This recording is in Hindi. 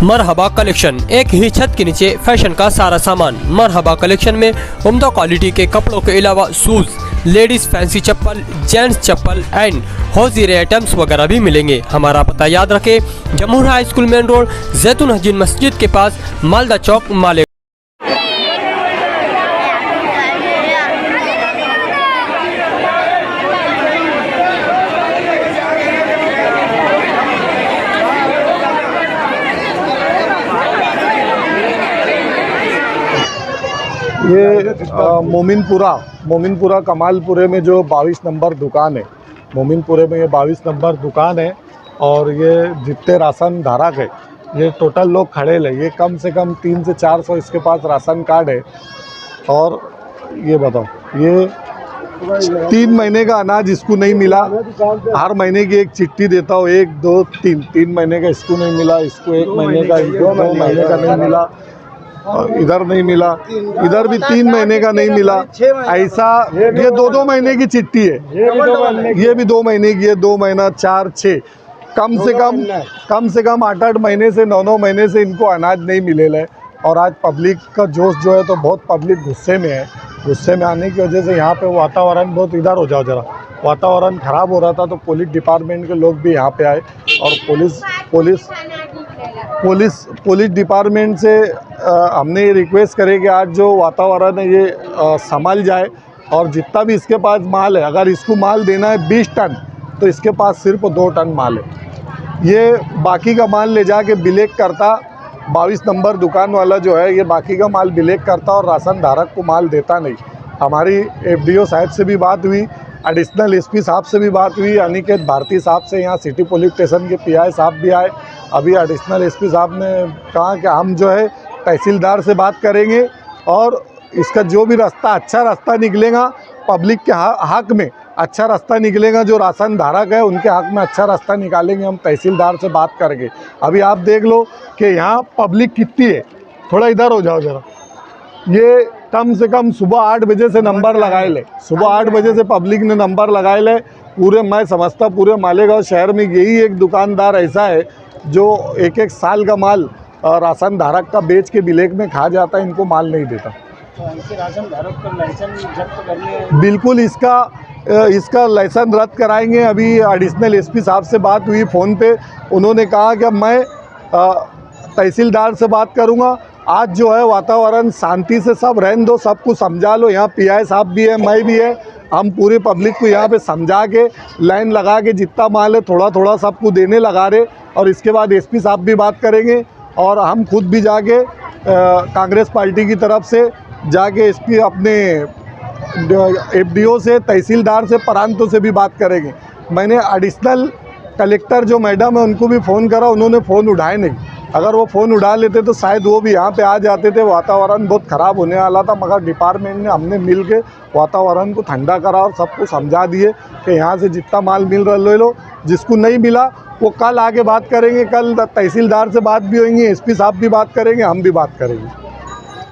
मरहबा कलेक्शन, एक ही छत के नीचे फैशन का सारा सामान। मरहबा कलेक्शन में उम्दा क्वालिटी के कपड़ों के अलावा shoes, ladies fancy chappal, gents chappal and hosiery items वगैरह भी मिलेंगे। हमारा पता याद रखें, Jamhoor high school main road, जैतून हजीन मस्जिद के पास, मालदा चौक, माले। ये मोमिनपुरा कमालपुरे में जो 22 नंबर दुकान है, मोमिनपुरे में ये 22 नंबर दुकान है। और ये जितने राशन धारक है ये टोटल लोग खड़े हैं। ये कम से कम 300 से 400 इसके पास राशन कार्ड है। और ये बताओ, ये 3 महीने का अनाज इसको नहीं मिला। हर महीने की एक चिट्ठी देता हूँ, 1 2 3 महीने का इसको नहीं मिला, इसको 1 महीने का, 2 महीने का नहीं मिला, इधर नहीं मिला, इधर भी 3 महीने का नहीं मिला। ऐसा ये 2 महीने की चिट्ठी है, ये भी 2 महीने की है, 2 महीना 4 6 कम से कम 8 महीने से 9 महीने से इनको अनाज नहीं मिले है। और आज पब्लिक का जोश जो है तो बहुत पब्लिक गुस्से में है। गुस्से में आने की वजह से यहाँ पे वातावरण बहुत, इधर हो जाओ जरा, वातावरण ख़राब हो रहा था। तो पुलिस डिपार्टमेंट के लोग भी यहाँ पे आए और पुलिस डिपार्टमेंट से हमने ये रिक्वेस्ट करे कि आज जो वातावरण है ये संभाल जाए। और जितना भी इसके पास माल है, अगर इसको माल देना है 20 टन तो इसके पास सिर्फ 2 टन माल है। ये बाकी का माल ले जाके बिलेक करता। 22 नंबर दुकान वाला जो है ये बाकी का माल बिलेक करता और राशन धारक को माल देता नहीं। हमारी FDO साहब से भी बात हुई, एडिशनल SP साहब से भी बात हुई, अनिकेत भारती साहब से, यहाँ सिटी पुलिस स्टेशन के PI साहब भी आए। अभी एडिशनल SP साहब ने कहा कि हम जो है तहसीलदार से बात करेंगे और इसका जो भी रास्ता, अच्छा रास्ता निकलेगा पब्लिक के हक में, अच्छा रास्ता निकलेगा, जो राशन धारक है उनके हक में अच्छा रास्ता निकालेंगे हम तहसीलदार से बात करके। अभी आप देख लो कि यहाँ पब्लिक कितनी है, थोड़ा इधर हो जाओ ज़रा। ये कम से कम सुबह 8 बजे से नंबर लगाए ले, सुबह 8 बजे से पब्लिक ने नंबर लगाए ले। पूरे, मैं समझता पूरे मालेगांव शहर में यही एक दुकानदार ऐसा है जो 1-1 साल का माल राशन धारक का बेच के बिलेक में खा जाता है, इनको माल नहीं देता। राशन धारक का लाइसेंस जब्त करने, बिल्कुल इसका लाइसेंस रद्द कराएंगे। अभी एडिशनल SP साहब से बात हुई फ़ोन पे, उन्होंने कहा कि मैं तहसीलदार से बात करूंगा। आज जो है वातावरण शांति से सब रहने दो, सबको समझा लो। यहाँ PI साहब भी है, मैं भी है, हम पूरी पब्लिक को यहाँ पे समझा के लाइन लगा के जितना माल है थोड़ा थोड़ा सबको देने लगा रहे। और इसके बाद SP साहब भी बात करेंगे और हम खुद भी जाके कांग्रेस पार्टी की तरफ से जाके SP अपने FDO से, तहसीलदार से, प्रांतों से भी बात करेंगे। मैंने एडिशनल कलेक्टर जो मैडम है उनको भी फ़ोन करा, उन्होंने फ़ोन उठाए नहीं। अगर वो फ़ोन उठा लेते तो शायद वो भी यहाँ पे आ जाते थे। वातावरण बहुत ख़राब होने वाला था, मगर डिपार्टमेंट ने, हमने मिल के वातावरण को ठंडा करा और सबको समझा दिए कि यहाँ से जितना माल मिल रहा ले लो, जिसको नहीं मिला वो कल आके बात करेंगे। कल तहसीलदार से बात भी होंगी, SP साहब भी बात करेंगे, हम भी बात करेंगे।